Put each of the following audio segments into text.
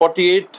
48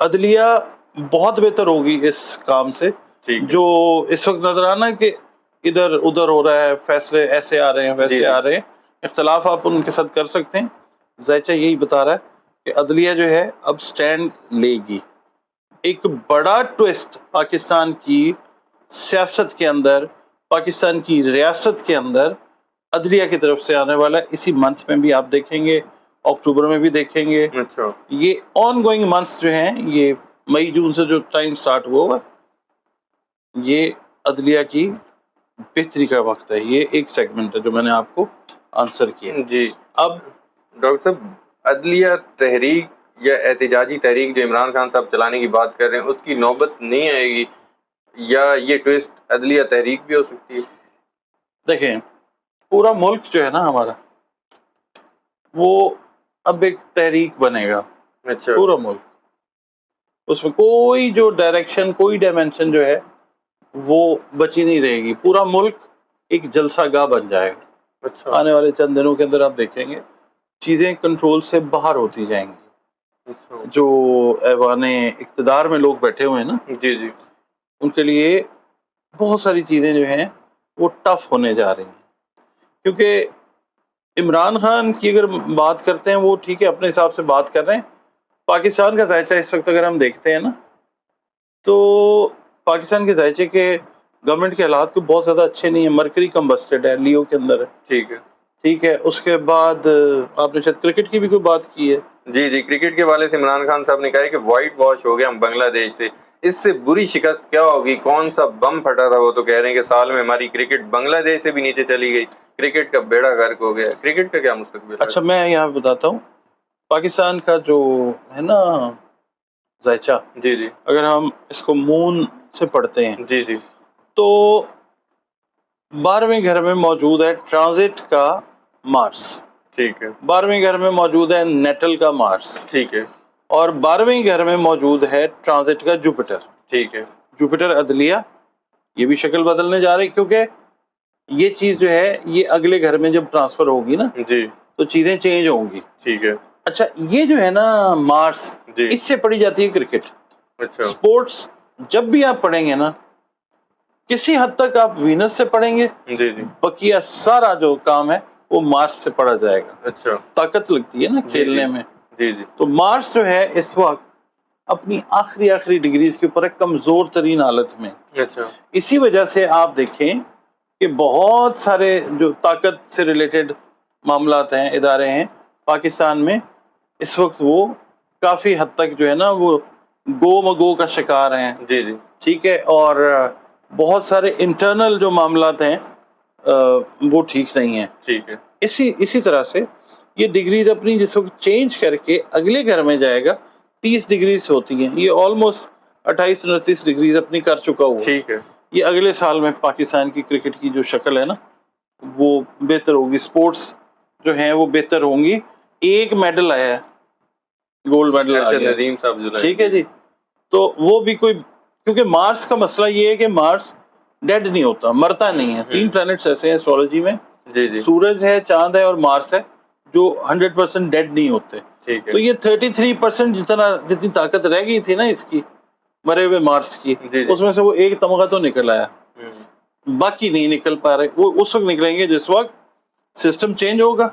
عدلیہ بہت بہتر ہوگی اس کام سے. جو اس وقت نظر آنا کہ ادھر ادھر ہو رہا ہے, فیصلے ایسے آ رہے ہیں ویسے آ رہے ہیں, اختلاف آپ ان کے ساتھ کر سکتے ہیں. ذائچہ یہی بتا رہا ہے کہ عدلیہ جو ہے اب سٹینڈ لے گی. ایک بڑا ٹوسٹ پاکستان کی سیاست کے اندر, پاکستان کی ریاست کے اندر عدلیہ کی طرف سے آنے والا ہے. اسی منتھ میں بھی آپ دیکھیں گے, اکتوبر میں بھی دیکھیں گے. یہ آن گوئنگ منتھ جو ہیں, یہ مئی جون سے جو ٹائم سٹارٹ ہوا ہوا, یہ عدلیہ کی بہتری کا وقت ہے. یہ ایک سیگمنٹ ہے جو میں نے آپ کو آنسر کیا. جی اب ڈاکٹر صاحب, عدلیہ تحریک یا احتجاجی تحریک جو عمران خان صاحب چلانے کی بات کر رہے ہیں, اس کی نوبت نہیں آئے گی, یا یہ ٹوسٹ عدلیہ تحریک بھی ہو سکتی ہے؟ دیکھیں, پورا ملک جو ہے نا ہمارا, وہ اب ایک تحریک بنے گا. اچھا. پورا ملک, اس میں کوئی جو ڈائریکشن, کوئی ڈائمینشن جو ہے وہ بچی نہیں رہے گی. پورا ملک ایک جلسہ گاہ بن جائے گا. اچھا. آنے والے چند دنوں کے اندر آپ دیکھیں گے چیزیں کنٹرول سے باہر ہوتی جائیں گی. اچھا. جو ایوان اقتدار میں لوگ بیٹھے ہوئے ہیں نا, جی جی, ان کے لیے بہت ساری چیزیں جو ہیں وہ ٹف ہونے جا رہی ہیں. کیونکہ عمران خان کی اگر بات کرتے ہیں, وہ ٹھیک ہے اپنے حساب سے بات کر رہے ہیں. پاکستان کا ذائچہ اس وقت اگر ہم دیکھتے ہیں نا, تو پاکستان کے ذائچے کے گورنمنٹ کے حالات کو بہت زیادہ اچھے نہیں ہیں. مرکری کمبسٹڈ ہے, لیو کے اندر ہے. ٹھیک ہے. ٹھیک ہے. اس کے بعد آپ نے شاید کرکٹ کی بھی کوئی بات کی ہے. جی جی, کرکٹ کے والے سے عمران خان صاحب نے کہا ہے کہ وائٹ واش ہو گیا ہم بنگلہ دیش سے. اس سے بری شکست کیا ہوگی؟ کون سا بم پھٹا تھا؟ وہ تو کہہ رہے ہیں کہ سال میں ہماری کرکٹ بنگلہ دیش سے بھی نیچے چلی گئی. کرکٹ کا بیڑا غرق ہو گیا. کرکٹ کا کیا مستقبل ہے؟ اچھا, میں یہاں بتاتا ہوں. پاکستان کا جو ہے نا ذائچہ, جی جی, اگر ہم اس کو مون سے پڑھتے ہیں, جی جی, تو 12ویں گھر میں موجود ہے ٹرانزٹ کا مارس. ٹھیک ہے. 12ویں گھر میں موجود ہے نیٹل کا مارس. ٹھیک ہے. اور 12ویں گھر میں موجود ہے ٹرانزٹ کا جوپیٹر. ٹھیک ہے. جوپیٹر عدلیہ, یہ بھی شکل بدلنے جا رہی, کیونکہ یہ چیز جو ہے یہ اگلے گھر میں جب ٹرانسفر ہوگی نا, جی, تو چیزیں چینج ہوں گی. ٹھیک ہے. اچھا, یہ جو ہے نا مارس, جی, اس سے پڑھی جاتی ہے کرکٹ. اچھا. سپورٹس جب بھی آپ پڑھیں گے نا, کسی حد تک آپ وینس سے پڑھیں گے, جی جی, بقیہ سارا جو کام ہے وہ مارس سے پڑھا جائے گا. اچھا. طاقت لگتی ہے نا کھیلنے میں. جی جی, تو مارس جو ہے اس وقت اپنی آخری ڈگریز کے اوپر کمزور ترین حالت میں. اچھا. اسی وجہ سے آپ دیکھیں کہ بہت سارے جو طاقت سے ریلیٹڈ معاملات ہیں, ادارے ہیں پاکستان میں, اس وقت وہ کافی حد تک جو ہے نا وہ گو مگو کا شکار ہیں. جی جی, ٹھیک ہے. اور بہت سارے انٹرنل جو معاملات ہیں وہ ٹھیک نہیں ہیں. ٹھیک ہے. اسی طرح سے یہ ڈگریز اپنی جس وقت چینج کر کے اگلے گھر میں جائے گا, 30 ڈگریز ہوتی ہیں, یہ آلموسٹ 28-29 ڈگریز اپنی کر چکا ہوا. ٹھیک ہے. یہ اگلے سال میں پاکستان کی کرکٹ کی جو شکل ہے نا وہ بہتر ہوگی. سپورٹس جو ہیں وہ بہتر ہوں گی. ایک میڈل آیا ہے, گولڈ میڈل آ گیا. ندیم صاحب جو, ٹھیک ہے جی. تو وہ بھی کوئی, کیونکہ مارس کا مسئلہ یہ ہے کہ مارس ڈیڈ نہیں ہوتا, مرتا نہیں ہے. 3 پلانٹس ایسے ہیں ایسٹرولوجی میں, جی جی, سورج ہے, چاند ہے اور مارس ہے, جو 100% ڈیڈ نہیں ہوتے. ٹھیک ہے. تو یہ 33% جتنی طاقت رہ گئی تھی نا اس کی مرے ہوئے مارس کی, اس میں سے وہ ایک تمغہ تو نکل آیا, باقی نہیں نکل پا رہے. وہ اس وقت نکلیں گے جس وقت سسٹم چینج ہوگا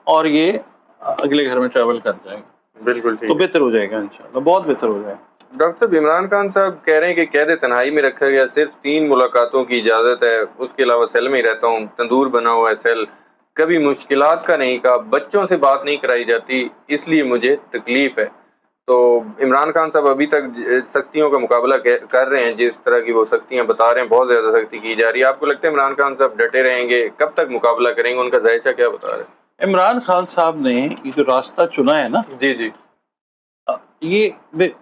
اور یہ اگلے گھر میں ٹریول کر جائے گا. بالکل ٹھیک. تو بہتر ہو جائے گا انشاءاللہ, بہت بہتر ہو جائے گا. ڈاکٹر صاحب, عمران خان صاحب کہہ رہے ہیں کہ قید تنہائی میں رکھا گیا, صرف 3 ملاقاتوں کی اجازت ہے, اس کے علاوہ سیل میں ہی رہتا ہوں, تندور بنا ہوا ہے سیل, کبھی مشکلات کا نہیں کہا, بچوں سے بات نہیں کرائی جاتی, اس لیے مجھے تکلیف ہے. تو عمران خان صاحب ابھی تک سختیوں کا مقابلہ کر رہے ہیں, جس طرح کی وہ سختیاں بتا رہے ہیں, بہت زیادہ سختی کی جا رہی ہے. آپ کو لگتا ہے عمران خان صاحب ڈٹے رہیں گے؟ کب تک مقابلہ کریں گے؟ ان کا ذائچہ کیا بتا رہے ہیں؟ عمران خان صاحب نے یہ جو راستہ چنا ہے نا, جی جی, یہ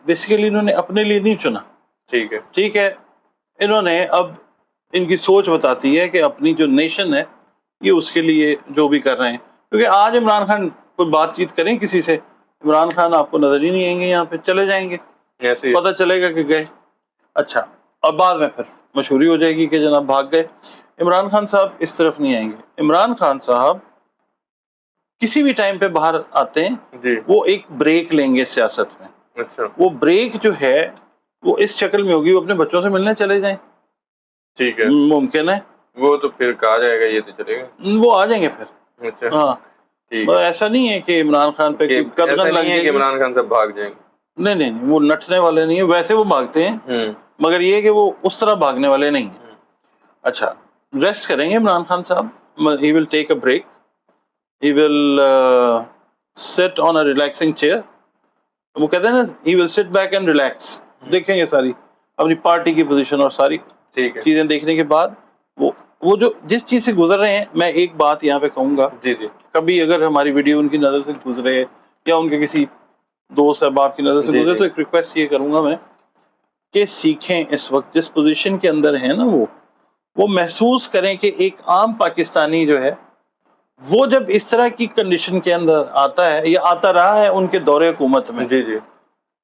بیسیکلی انہوں نے اپنے لیے نہیں چنا. ٹھیک ہے. ٹھیک ہے. انہوں نے, اب ان کی سوچ بتاتی ہے کہ اپنی جو نیشن ہے یہ اس کے لیے جو بھی کر رہے ہیں. کیونکہ آج عمران خان کوئی بات چیت کریں کسی سے, عمران خان آپ کو نظر ہی نہیں آئیں گے, یہاں پہ چلے جائیں گے, پتہ چلے گا کہ گئے. اچھا, اور بعد میں پھر مشہوری ہو جائے گی کہ جناب بھاگ گئے. عمران خان صاحب اس طرف نہیں آئیں گے. عمران خان صاحب کسی بھی ٹائم پہ باہر آتے ہیں, جی, وہ ایک بریک لیں گے سیاست میں. اچھا وہ بریک جو ہے وہ اس شکل میں ہوگی، وہ اپنے بچوں سے ملنے چلے جائیں، ٹھیک ہے، ممکن ہے وہ تو پھر کہا جائے گا یہ تو چلے گا، وہ آ جائیں گے پھر. اچھا ہاں ٹھیک ہے، ایسا نہیں ہے کہ عمران خان پہ کہ قدغن ایسا لگ نہیں ہے جائے کہ گی. عمران خان صاحب بھاگ جائیں گے. نہیں نہیں نہیں، وہ نٹنے والے نہیں ہیں، ویسے وہ بھاگتے ہیں مگر یہ کہ وہ اس طرح بھاگنے والے نہیں ہیں. اچھا ریسٹ کریں گے عمران خان صاحب، ہی ول ٹیک اے بریک، ہی ول سٹ آن اے ریلیکسنگ چیئر. وہ کہتے ہیں نا ہی ول سٹ بیک اینڈ ریلیکس، دیکھیں گے ساری اپنی پارٹی کی پوزیشن اور ساری ٹھیک ہے، چیزیں دیکھنے کے بعد وہ جو جس چیز سے گزر رہے ہیں. میں ایک بات یہاں پہ کہوں گا، جی جی کبھی اگر ہماری ویڈیو ان کی نظر سے گزرے یا ان کے کسی دوست احباب کی نظر سے جی گزرے جی تو ایک ریکویسٹ یہ کروں گا میں کہ سیکھیں، اس وقت جس پوزیشن کے اندر ہیں نا وہ محسوس کریں کہ ایک عام پاکستانی جو ہے وہ جب اس طرح کی کنڈیشن کے اندر آتا ہے یا آتا رہا ہے ان کے دور حکومت میں جی جی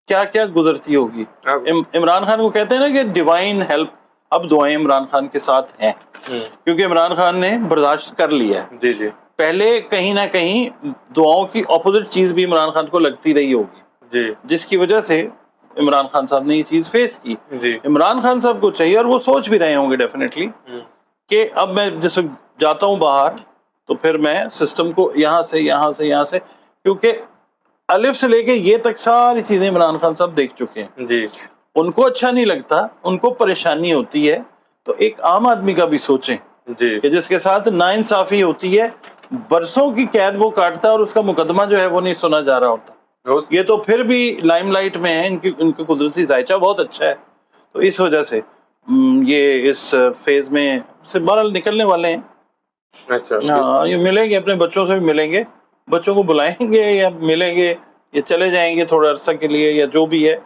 کیا کیا گزرتی ہوگی. عمران خان کو کہتے ہیں نا کہ ڈیوائن ہیلپ، اب دعائیں عمران خان کے ساتھ ہیں کیونکہ عمران خان نے برداشت کر لیا ہے. جی جی پہلے کہیں نہ کہیں دعاؤں کی اپوزٹ چیز بھی عمران خان کو لگتی رہی ہوگی، جی جس کی وجہ سے عمران خان صاحب نے یہ چیز فیس کی. جی عمران خان صاحب کو چاہیے، اور وہ سوچ بھی رہے ہوں گے ڈیفینیٹلی، کہ اب میں جیسے جاتا ہوں باہر تو پھر میں سسٹم کو یہاں سے کیونکہ الف سے لے کے یہ تک ساری چیزیں عمران خان صاحب دیکھ چکے ہیں. جی ان کو اچھا نہیں لگتا، ان کو پریشانی ہوتی ہے، تو ایک عام آدمی کا بھی سوچیں جی کہ جس کے ساتھ ناانصافی ہوتی ہے، برسوں کی قید وہ کاٹتا ہے اور اس کا مقدمہ جو ہے وہ نہیں سنا جا رہا ہوتا. یہ تو پھر بھی لائم لائٹ میں ہے، ان کا قدرتی ذائچہ بہت اچھا ہے، تو اس وجہ سے یہ اس فیز میں سے بہرحال نکلنے والے ہیں. اچھا ہاں یہ ملیں گے، اپنے بچوں سے بھی ملیں گے، بچوں کو بلائیں گے یا ملیں گے یا چلے جائیں گے تھوڑا عرصہ کے لیے یا جو بھی ہے،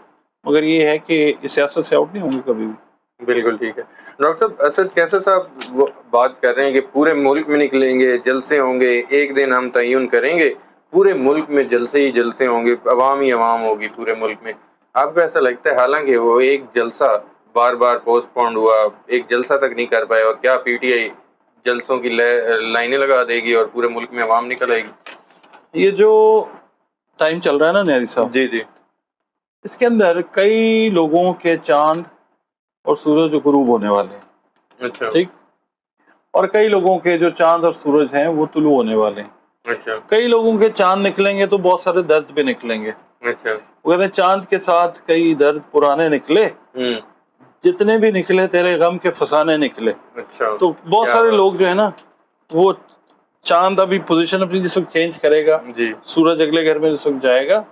مگر یہ ہے کہ سیاست سے آؤٹ نہیں ہوں گے کبھی بھی. بالکل ٹھیک ہے. ڈاکٹر صاحب اسد کیسر صاحب وہ بات کر رہے ہیں کہ پورے ملک میں نکلیں گے، جلسے ہوں گے، ایک دن ہم تعین کریں گے پورے ملک میں جلسے ہی جلسے ہوں گے، عوام ہی عوام ہوگی پورے ملک میں. آپ کو ایسا لگتا ہے؟ حالانکہ وہ ایک جلسہ بار بار پوسٹ پونڈ ہوا، ایک جلسہ تک نہیں کر پائے، اور کیا پی ٹی آئی جلسوں کی لائنیں لگا دے گی اور پورے ملک میں عوام نکل آئے گی. یہ جو ٹائم چل رہا ہے نا نیازی صاحب، جی جی اس کے اندر کئی لوگوں کے چاند اور سورج غروب ہونے والے ہیں، اچھا ٹھیک، اور کئی لوگوں کے جو چاند اور سورج ہیں وہ طلوع ہونے والے ہیں. اچھا کئی لوگوں کے چاند نکلیں گے تو بہت سارے درد بھی نکلیں گے. اچھا وہ کہتے ہیں چاند کے ساتھ کئی درد پرانے نکلے، جتنے بھی نکلے تیرے غم کے فسانے نکلے. اچھا تو بہت کیا سارے بات. لوگ جو ہے نا، وہ چاند ابھی پوزیشن اپنی جس وقت چینج کرے گا، جی سورج اگلے گھر میں جس وقت جائے گا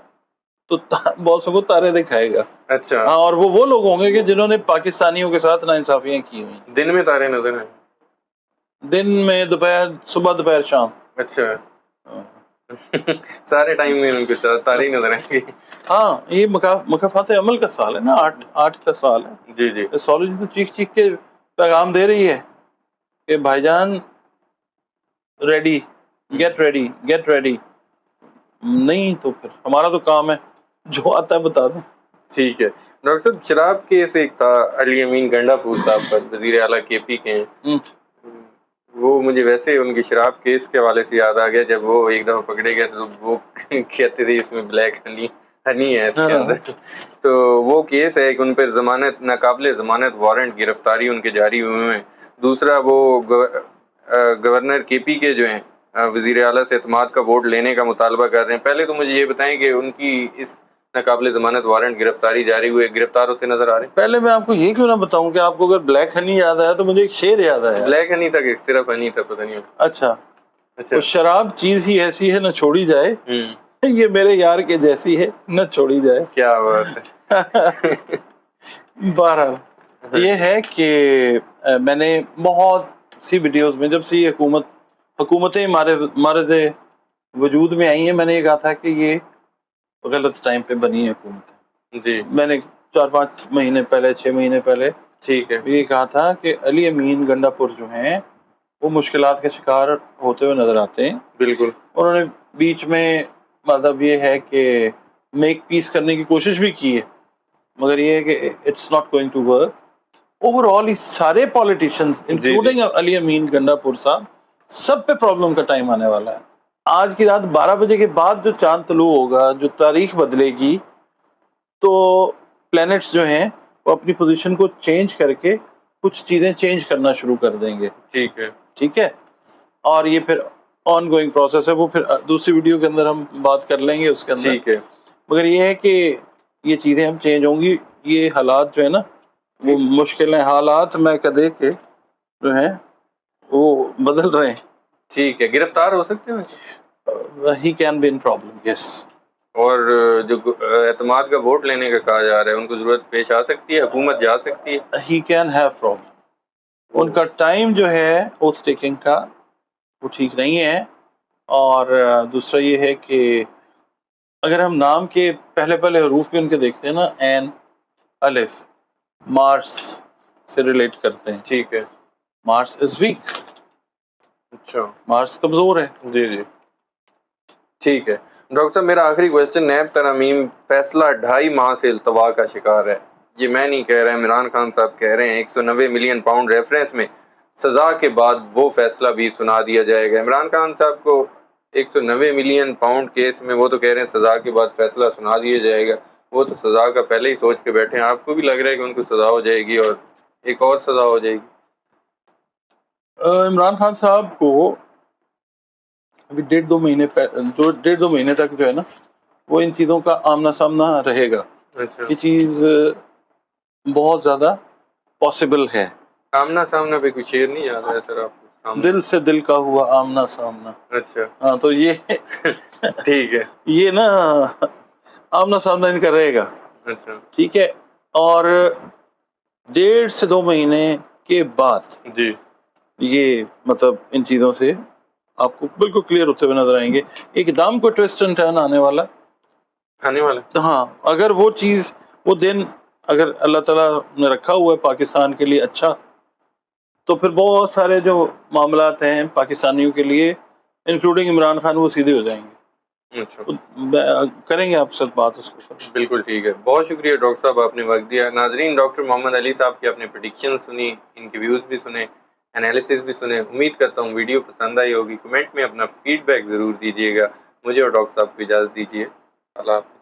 تو بہت سو کو تارے دکھائے گا. اچھا ہاں، اور وہ لوگ ہوں گے کہ جنہوں نے پاکستانیوں کے ساتھ ناانصافیاں کی ہوئی، دن میں تارے نظر ہیں. دن میں، دوپہر، صبح، دوپہر، شام. اچھا سارے ٹائم میں ان کو تارے ہی نظر آئیں گے. ہاں یہ مکافات عمل کا سال ہے نا، آٹھ کا سال ہے. جی جی ایسٹرالوجی تو چیخ چیخ کے پیغام دے رہی ہے کہ بھائی جان ریڈی، گیٹ ریڈی. نہیں تو پھر ہمارا تو کام ہے جو آتا ہے بتا دیں. ٹھیک ہے. ڈاکٹر صاحب شراب کیس ایک تھا علی امین گنڈا پور صاحب پر، وزیر اعلیٰ کے پی کے ہیں، وہ مجھے ویسے ان کی شراب کیس کے حوالے سے یاد آ گیا. جب وہ ایک دفعہ پکڑے گئے تو وہ کہتے تھے اس میں بلیک ہنی ہے اس کے اندر. تو وہ کیس ہے کہ ان پر ضمانت، ناقابل ضمانت وارنٹ گرفتاری ان کے جاری ہوئے ہیں. دوسرا وہ گورنر کے پی کے جو ہیں وزیر اعلیٰ سے اعتماد کا ووٹ لینے کا مطالبہ کر رہے ہیں. پہلے تو مجھے یہ بتائیں کہ ان کی اس ناقابل ضمانت وارنٹ گرفتاری جاری ہوئے، گرفتار ہوتے نظر آ رہے ہیں. پہلے میں آپ کو یہ کیوں نہ بتاؤں کہ آپ کو اگر بلیک ہنی یاد آیا تو مجھے ایک شعر یاد آیا. بلیک ہنی تک صرف ہنی تھا، پتہ نہیں. اچھا وہ شراب چیز ہی ایسی ہے نہ چھوڑی جائے، یہ میرے یار کے جیسی ہے نہ چھوڑی جائے. کیا بات ہے. بہرحال یہ ہے کہ میں نے بہت سی ویڈیوز میں جب سے یہ حکومتیں مارد وجود میں آئی ہیں، میں نے یہ کہا تھا کہ یہ غلط ٹائم پہ بنی ہے حکومت. جی میں نے 4-5 مہینے پہلے، 6 مہینے پہلے ٹھیک ہے یہ کہا تھا کہ علی امین گنڈا پور جو ہیں وہ مشکلات کے شکار ہوتے ہوئے نظر آتے ہیں. بالکل. انہوں نے بیچ میں مطلب یہ ہے کہ میک پیس کرنے کی کوشش بھی کی ہے، مگر یہ ہے کہ it's not going to work. Overall یہ سارے پالیٹیشنز انکلوڈنگ علی امین گنڈا پور صاحب، سب پہ پرابلم کا ٹائم آنے والا ہے. آج کی رات 12 بجے کے بعد جو چاند طلوع ہوگا، جو تاریخ بدلے گی، تو پلانٹس جو ہیں وہ اپنی پوزیشن کو چینج کر کے کچھ چیزیں چینج کرنا شروع کر دیں گے. ٹھیک ہے, اور یہ پھر آن گوئنگ پروسیس ہے, وہ پھر دوسری ویڈیو کے اندر ہم بات کر لیں گے اس کے اندر. ٹھیک ہے, مگر یہ ہے کہ یہ چیزیں ہم چینج ہوں گی. یہ حالات جو ہے نا وہ مشکلیں حالات میں کدے کے جو ہیں وہ بدل رہے ہیں. ٹھیک ہے, گرفتار ہو سکتے ہیں. He can be in problem, yes. اور جو اعتماد کا ووٹ لینے کا کہا جا رہا ہے ان کو ضرورت پیش آ سکتی ہے, حکومت جا سکتی ہے. He can have problem. ان کا ٹائم جو ہے اوتھ ٹیکنگ کا وہ ٹھیک نہیں ہے. اور دوسرا یہ ہے کہ اگر ہم نام کے پہلے حروف بھی ان کے دیکھتے ہیں نا, این, الف, مارس سے ریلیٹ کرتے ہیں. ٹھیک ہے, مارس از ویک. اچھا, مارس کمزور ہے. جی جی ٹھیک ہے. ڈاکٹر صاحب میرا آخری کوشچن, نیب ترامیم فیصلہ 2.5 ماہ سے التوا کا شکار ہے. یہ میں نہیں کہہ رہا, عمران خان صاحب کہہ رہے ہیں. 190 ملین پاؤنڈ ریفرنس میں سزا کے بعد وہ فیصلہ بھی سنا دیا جائے گا. عمران خان صاحب کو 190 ملین پاؤنڈ کیس میں وہ تو کہہ رہے ہیں سزا کے بعد فیصلہ سنا دیا جائے گا. وہ تو سزا کا پہلے ہی سوچ کے بیٹھے ہیں. آپ کو بھی لگ رہا ہے کہ ان کو سزا ہو جائے گی اور ایک اور سزا ہو جائے گی؟ عمران خان صاحب کو ابھی 1.5-2 مہینے تک جو ہے نا وہ ان چیزوں کا آمنا سامنا رہے گا. اچھا, یہ چیز بہت زیادہ پاسبل ہے. آمنا سامنا پہ کوئی شعر نہیں یاد ہے سر آپ کو؟ دل سے دل کا ہوا آمنا سامنا. اچھا, ہاں, تو یہ ٹھیک ہے, یہ نا آمنا سامنا ان کا رہے گا. اچھا ٹھیک ہے. اور 1.5 سے 2 مہینے کے بعد جی یہ مطلب ان چیزوں سے آپ کو بالکل کلیئر ہوتے ہوئے نظر آئیں گے. ایک دم کو ٹویسٹ اینڈ ٹرن آنے والا. ہاں, اگر وہ چیز وہ دن اگر اللہ تعالیٰ نے رکھا ہوا ہے پاکستان کے لیے اچھا, تو پھر بہت سارے جو معاملات ہیں پاکستانیوں کے لیے انکلوڈنگ عمران خان وہ سیدھے ہو جائیں گے. اچھا, کریں گے آپ سے بات اس کو. بالکل ٹھیک ہے. بہت شکریہ ڈاکٹر صاحب, آپ نے وقت دیا. ناظرین, ڈاکٹر محمد علی صاحب کی اپنے پریڈکشن سنی, ان کے ویوز بھی سنے, انالیسس بھی سنے. امید کرتا ہوں ویڈیو پسند آئی ہوگی. کمنٹ میں اپنا فیڈ بیک ضرور دیجیے گا. مجھے اور ڈاکٹر صاحب کو اجازت دیجیے. اللہ حافظ.